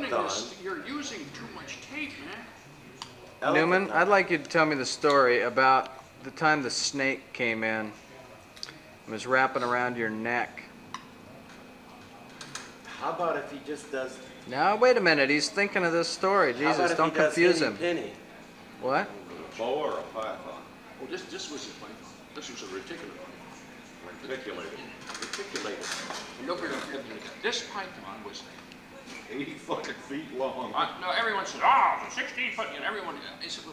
python. You're using too much tape, man. Newman, I'd like you to tell me the story about the time the snake came in and was wrapping around your neck. How about if he just does... Now, wait a minute. He's thinking of this story. Jesus, don't confuse him. Penny? What? A boa or a python? Well, this was a python. This was a reticular python. Reticulated. Reticulated. And don't forget, this python was 80 fucking feet long. no, everyone says, oh, it's a 16 foot. You know, everyone,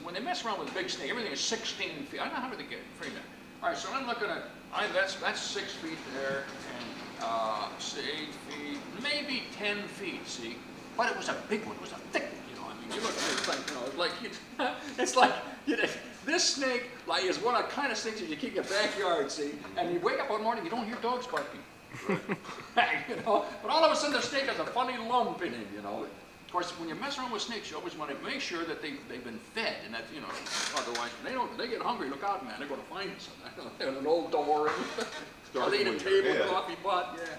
when they mess around with a big snake, everything is 16 feet. I don't know how they get frame that. All right, so I'm looking at, that's 6 feet there, and say 8 feet, maybe 10 feet, see? But it was a big one, it was a thick one, you know. I mean, you look at it, it's like, you know, it's like, you know, this snake is one of the kind of snakes that you keep in your backyard, see? And you wake up one morning, you don't hear dogs barking. You know, but all of a sudden the snake has a funny lump in it, you know. Of course, when you mess around with snakes, you always want to make sure that they've been fed, and that, you know, otherwise they get hungry. Look out, man! They're going to find something. An old door, or they eat a table, coffee pot, yeah.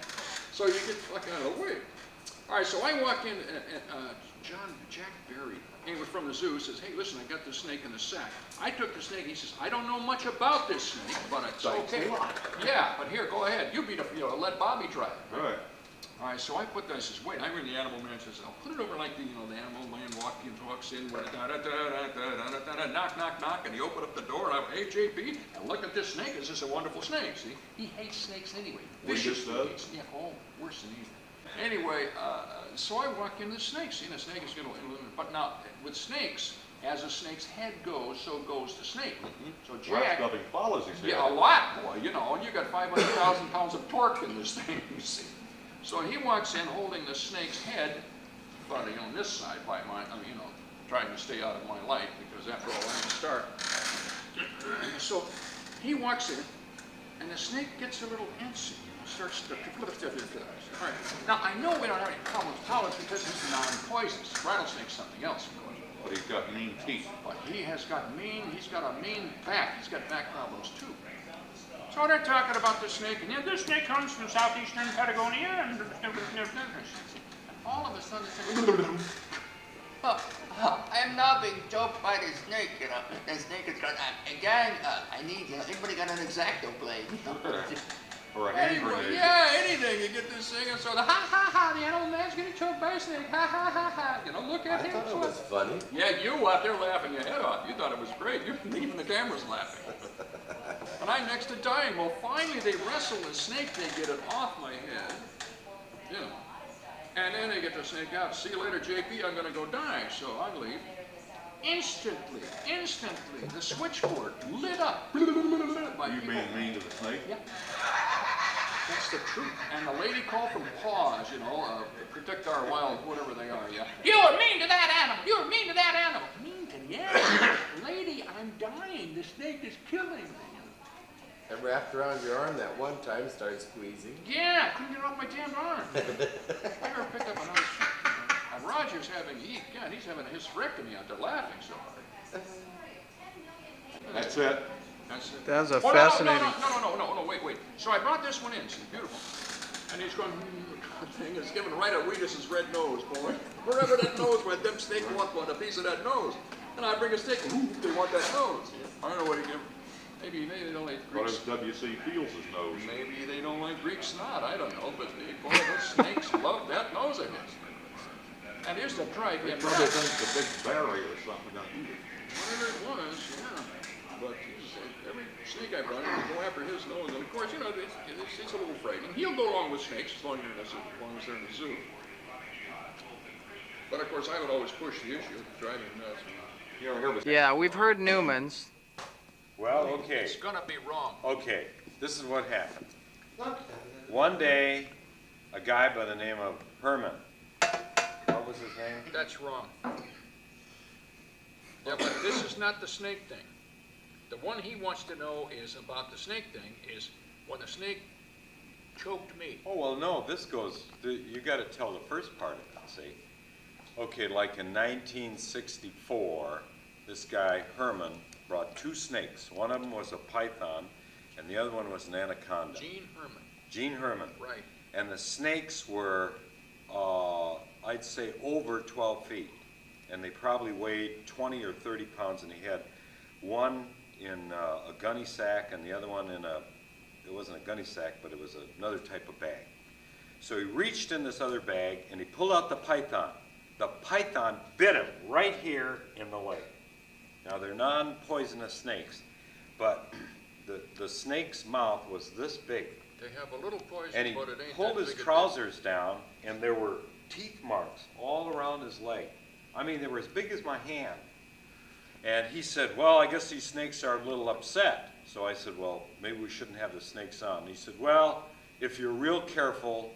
So you get fucking out of the way. All right, so I walk in, Jack Berry, he was from the zoo, says, hey, listen, I got this snake in the sack. I took the snake, he says, I don't know much about this snake, but it's okay. Yeah, but here, go ahead. You let Bobby try it. All right. All right, so I put that, I says, wait, I'm in the animal man, says, I'll put it over like the, you know, the animal man walks in, with a knock, knock, knock, and he opened up the door, and I went, hey, JP, and look at this snake, it's just a wonderful snake, see? He hates snakes anyway. Vicious does? Yeah, oh, worse than evil. Anyway, so I walk in the snake, see, the snake is going to, but now, with snakes, as a snake's head goes, so goes the snake. So Jack... Nothing follows his head. Yeah, a lot, boy, you know, and you got 500,000 pounds of torque in this thing, you see. So he walks in holding the snake's head, buddy, on this side by mine, I mean, you know, trying to stay out of my light, because after all, I'm a star. So he walks in, and the snake gets a little antsy. Starts to all right. Now I know we don't have any problem with pollen because he's non-poisonous. Rattlesnake's something else, of course. But he's got mean teeth. But he's got a mean back. He's got back problems too. So they're talking about the snake, and this snake comes from southeastern Patagonia, and all of a sudden I'm not being choked by the snake, you know. The snake is going, gang, I need, anybody got an X-Acto blade? Or a hand grenade. Yeah, anything. You get this thing, and so the ha, the animal man's getting choked by a snake, ha. You know, look at him. I thought it was funny. Yeah, you out there laughing your head off. You thought it was great. Even the camera's laughing. And I'm next to dying. Well, finally they wrestle the snake. They get it off my head. You know. And then they get the snake out. See you later, JP. I'm going to go die. So I leave. Instantly, the switchboard lit up. You being mean to the snake? Yeah. That's the truth. And the lady called from Paws, you know, protect our wild, whatever they are, yeah. You were mean to that animal! You were mean to that animal! Mean to the animal? Lady, I'm dying. The snake is killing me. It wrapped around your arm that one time, started squeezing. Yeah, couldn't get it off my damn arm. I never picked up another shit. And Roger's he's having a hysterectomy out there laughing so hard. That's it. That's it. That was a fascinating... No, wait. So I brought this one in, see, beautiful. And he's going, the thing is giving right at Wedes' red nose, boy. Wherever that nose went, them snake want a piece of that nose. And I bring a snake, they want that nose. I don't know what he give. Maybe they don't like Greek. What if WC feels his nose? Maybe they don't like Greek snot, I don't know. But boy, those snakes love that nose, I guess. And here's the drive. They probably think it's a big berry or something. Whatever it was, yeah. But every snake I brought in would go after his nose. And of course, you know, it's a little frightening. He'll go along with snakes as long as they're in the zoo. But of course, I would always push the issue, driving nuts. You ever hear of Yeah, we've heard Newman's. Well, okay. It's gonna be wrong. Okay, this is what happened. One day, a guy by the name of Herman. What was his name? That's wrong. Yeah, but this is not the snake thing. The one he wants to know is about the snake thing is when the snake choked me. Oh, well, no, this goes, you got to tell the first part of it, see? Okay, like in 1964, this guy, Herman, brought 2 snakes. One of them was a python, and the other one was an anaconda. Gene Herman. Gene Herman. Right. And the snakes were a I'd say over 12 feet. And they probably weighed 20 or 30 pounds, and he had one in a gunny sack and the other one in it wasn't a gunny sack, but it was another type of bag. So he reached in this other bag and he pulled out the python. The python bit him right here in the leg. Now they're non-poisonous snakes, but the snake's mouth was this big. They have a little poison, And he but it ain't pulled that his big a trousers down, and there were teeth marks all around his leg. I mean, they were as big as my hand. And he said, well, I guess these snakes are a little upset. So I said, well, maybe we shouldn't have the snakes on. And he said, well, if you're real careful,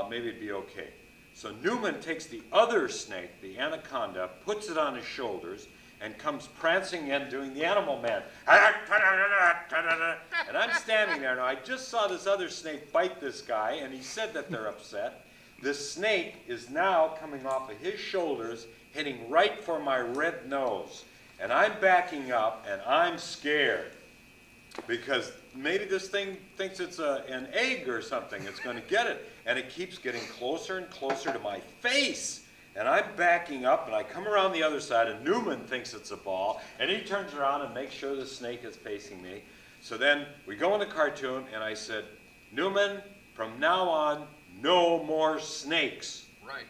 maybe it'd be okay. So Newman takes the other snake, the anaconda, puts it on his shoulders, and comes prancing in doing the animal man. And I'm standing there. Now, I just saw this other snake bite this guy, and he said that they're upset. This snake is now coming off of his shoulders, hitting right for my red nose. And I'm backing up, and I'm scared. Because maybe this thing thinks it's an egg or something. It's going to get it. And it keeps getting closer and closer to my face. And I'm backing up, and I come around the other side, and Newman thinks it's a ball. And he turns around and makes sure the snake is facing me. So then we go in the cartoon, and I said, Newman, from now on, no more snakes. Right.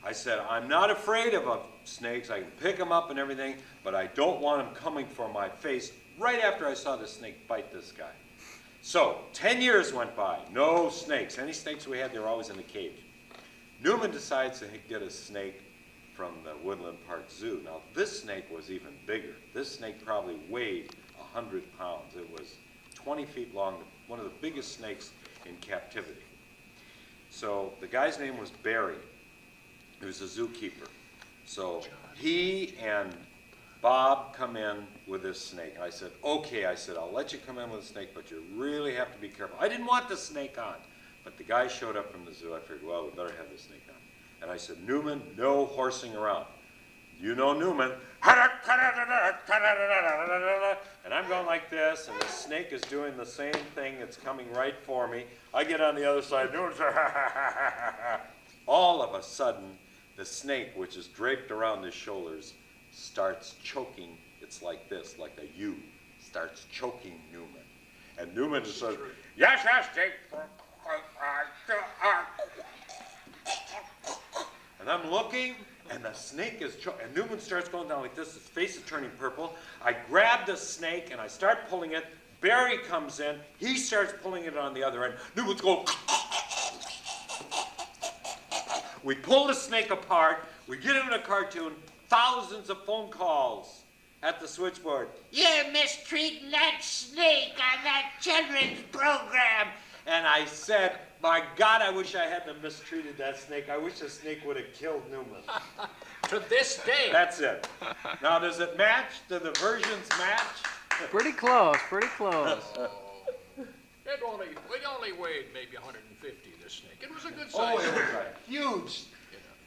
I said, I'm not afraid of snakes. I can pick them up and everything, but I don't want them coming for my face right after I saw the snake bite this guy. So 10 years went by, no snakes. Any snakes we had, they were always in the cage. Newman decides to get a snake from the Woodland Park Zoo. Now this snake was even bigger. This snake probably weighed 100 pounds. It was 20 feet long, one of the biggest snakes in captivity. So the guy's name was Barry. He was a zookeeper. So he and Bob come in with this snake. And I said, okay, I said, I'll let you come in with a snake, but you really have to be careful. I didn't want the snake on, but the guy showed up from the zoo. I figured, well, we better have the snake on. And I said, Newman, no horsing around. You know Newman. And I'm going like this, and the snake is doing the same thing. It's coming right for me. I get on the other side. Newman's all of a sudden, the snake, which is draped around his shoulders, starts choking. It's like this, like a U. Starts choking Newman. And Newman says, yes, yes, Jake. And I'm looking, and the snake is choking. And Newman starts going down like this. His face is turning purple. I grab the snake, and I start pulling it. Barry comes in. He starts pulling it on the other end. Newman's going. We pull the snake apart. We get him in a cartoon. Thousands of phone calls at the switchboard. You're mistreating that snake on that children's program. And I said, my God, I wish I hadn't mistreated that snake. I wish the snake would have killed Newman. To this day. That's it. Now, does it match? Do the versions match? Pretty close, pretty close. It only weighed maybe 150, this snake. It was a good size. Oh, it was huge.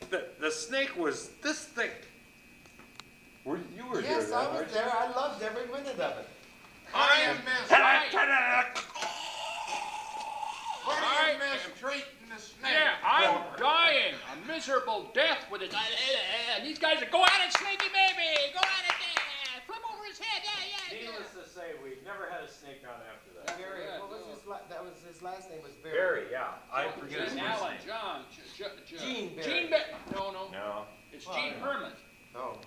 The snake was this thick. You were Yes, here, I then, was weren't you? there. I loved every minute of it. I am What are you mistreating the snake? Yeah, I'm dying a miserable death with it. And these guys are, go at it, snaky baby, go at it, flip over his head, yeah. Needless to say, we've never had a snake on after that. Barry, what was that was his last name was Barry. Barry, yeah. I forget his Alan, name. John, Gene Barry. Gene Barry. No. No. It's Gene Herman. Oh,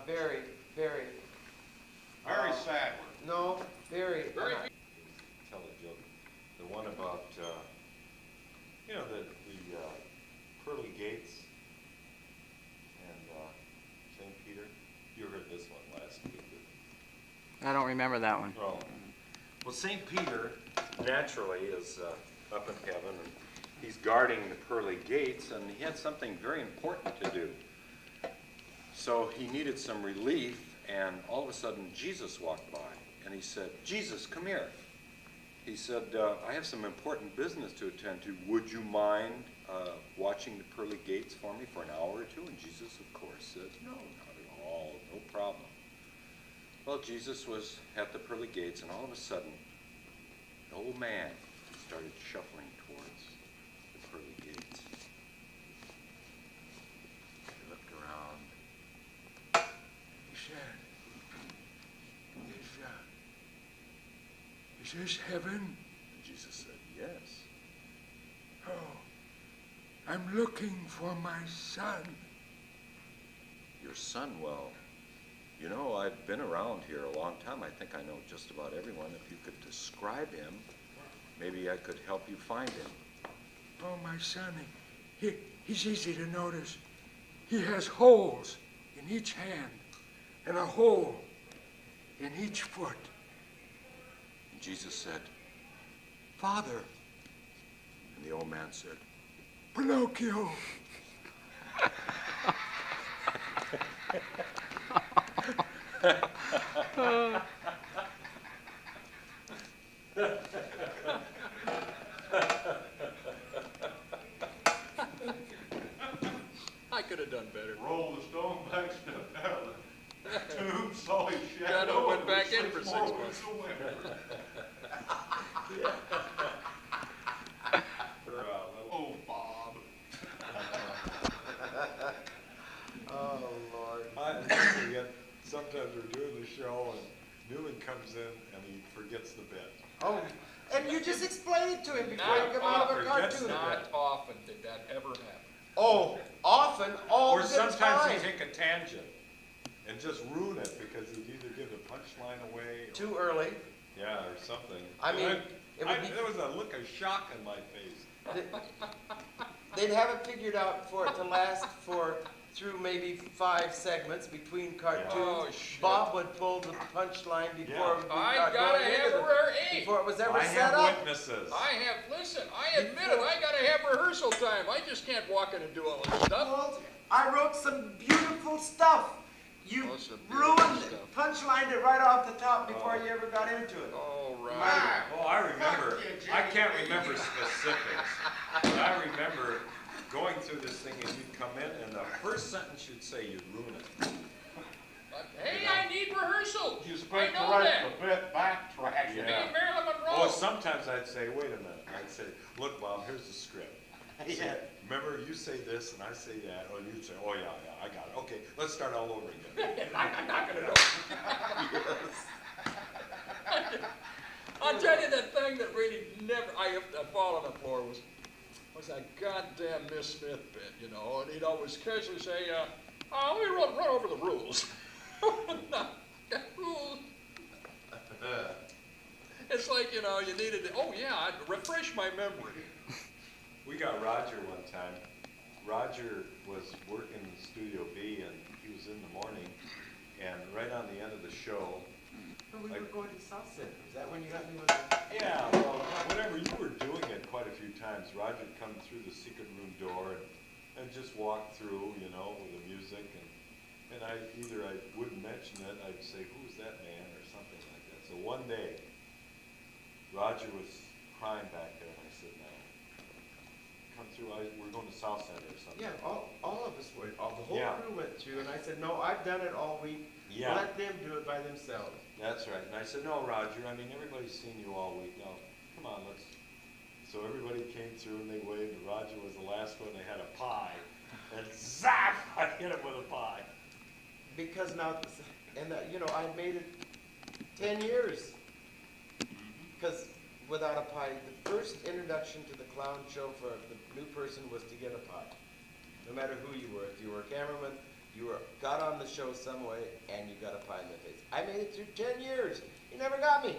Barry. Very sad one. No, Barry. Barry. Tell a joke. The one about, you know, the pearly gates and St. Peter. You heard this one last week. I don't remember that one. Oh. Well, St. Peter naturally is up in heaven, and he's guarding the pearly gates, and he had something very important to do. So he needed some relief, and all of a sudden Jesus walked by, and he said, Jesus, come here. He said, I have some important business to attend to. Would you mind watching the pearly gates for me for an hour or two? And Jesus, of course, said, no, not at all, no problem. Well, Jesus was at the pearly gates, and all of a sudden, the old man started shuffling towards the pearly gates. Is this heaven? And Jesus said, yes. Oh, I'm looking for my son. Your son, well, you know, I've been around here a long time. I think I know just about everyone. If you could describe him, maybe I could help you find him. Oh, my son, he's easy to notice. He has holes in each hand and a hole in each foot. And Jesus said, Father, and the old man said, Pinocchio. I could have done better. Roll the stone back stuff out of the tomb, saw his shadow. Shadow went back in and for 6 more months. weeks of winter. Oh, Bob. Oh, Lord. I forget, sometimes we're doing the show and Newman comes in and he forgets the bit. Oh, and you just explained it to him before Not you come out of a often, cartoon. Not often did that ever happen. Oh, often, all Or the sometimes time. he'd take a tangent and just ruin it because he'd either give the punchline away or, Too early. yeah, or something. I mean, it would be, there was a look of shock in my face. they'd have it figured out for it to last through maybe 5 segments between cartoons. Oh, shit. Bob would pull the punchline before we I got gotta going have into the, hey, before it was ever I set have up. witnesses. listen, I admit it, I gotta have rehearsal time. I just can't walk in and do all this stuff. Well, I wrote some beautiful stuff. You Oh, some beautiful ruined it, stuff. punchlined it right off the top before you ever got into it. All right. Right. Oh, I remember. Fuck you, Jimmy. I can't remember specifics, but I remember going through this thing and you'd come in and the first sentence you'd say, you'd ruin it. Hey, I need rehearsal. You I spent the know rest that. of the bit backtracking. Yeah. Me and Marilyn Monroe. Oh, sometimes I'd say, wait a minute. I'd say, look, Bob, here's the script. Yeah. Remember, you say this and I say that. Or you'd say, oh, yeah, I got it. Okay, let's start all over again. I'm not gonna know. I'll tell you that thing that really never, I fall on the floor was that goddamn Miss Smith bit, you know, and he'd always casually say, let me run over the rules. No, rules. It's like, you know, you needed to, oh yeah, I'd refresh my memory. We got Roger one time. Roger was working in Studio B and he was in the morning and right on the end of the show. We were going to South Center. Is that when you got me with the... Yeah, well, whenever you were doing it quite a few times, Roger would come through the secret room door and just walk through, you know, with the music and I wouldn't mention it, I'd say, who's that man or something like that. So one day, Roger was crying back there and I said, no, come through, we're going to South Center or something. Yeah, all of us went. The whole Yeah. crew went through, and I said, no, I've done it all week. Yeah. Let them do it by themselves. That's right. And I said, no, Roger, I mean, everybody's seen you all week. Now, come on, let's. So everybody came through and they waved, and Roger was the last one. They had a pie. And zap! I hit him with a pie. Because now, and you know, I made it 10 years. Because without a pie, the first introduction to the clown show for the new person was to get a pie. No matter who you were. If you were a cameraman, got on the show some way, and you got a pie in the face. I made it through 10 years. He never got me.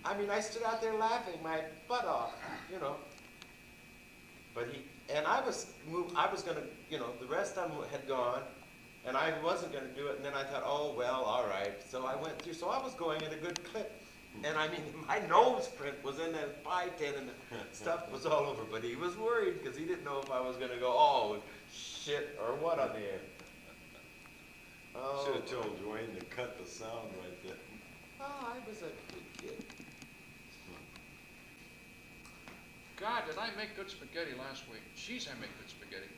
I mean, I stood out there laughing my butt off, you know. But I was gonna, you know, the rest of them had gone, and I wasn't gonna do it, and then I thought, oh, well, all right. So I went through, so I was going at a good clip. And I mean, my nose print was in that pie tin, and the stuff was all over. But he was worried, because he didn't know if I was gonna go, oh, shit, or what on the air. Oh, Should have told Dwayne to cut the sound right there. oh, I was a good kid. God, did I make good spaghetti last week? Jeez, I make good spaghetti.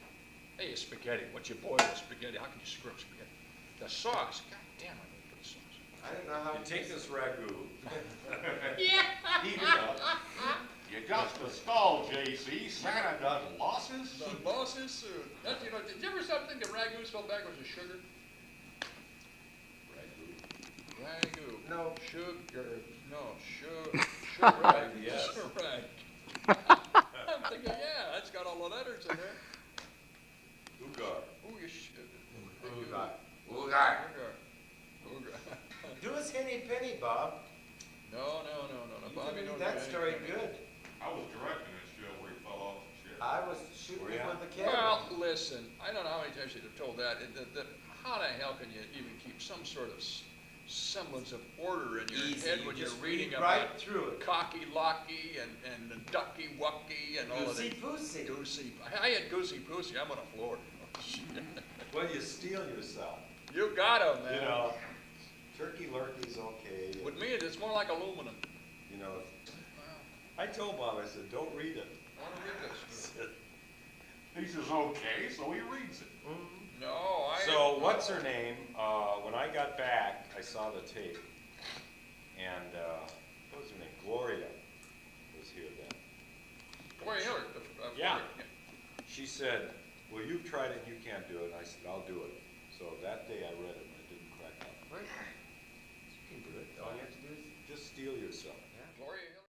Hey, spaghetti, what you boil is spaghetti. How can you screw up spaghetti? The sauce, god damn, I make good sauce. I didn't know how You take this ragu. Yeah. Heat it up. You got the stall, JC. Santa does losses. The losses, that, you know, did you ever stop thinking ragu spelled backwards as sugar? Ragu. Wagyu. No. Sugar. No, sugar. Yes. Right. I'm thinking, yeah, that's got all the letters in there. Ugar. Ooh, you should. Ugar. Ugar. Do us henny penny, Bob. No. Bobby knows That anything. story good. I was directing this show where he fell off the chair. I was shooting Were him ya? with the camera. Well, listen, I don't know how many times you'd have told that. How the hell can you even keep some sort of semblance of order in your Easy, head you when you're just reading read about right through it. cocky locky and ducky wucky and all of Goosey that? poosey. Goosey. I had goosey poosey. I'm on the floor. Well, you steal yourself. You got 'em, man. You know, turkey lurkey's okay. With me, it's more like aluminum. You know, I told Bob, I said, don't read it. I want to read this. He says, okay, so he reads it. No, So what's her name? When I got back, I saw the tape, and what was her name? Gloria was here then. Gloria Hiller. Yeah. She said, well, you've tried it and you can't do it. And I said, I'll do it. So that day I read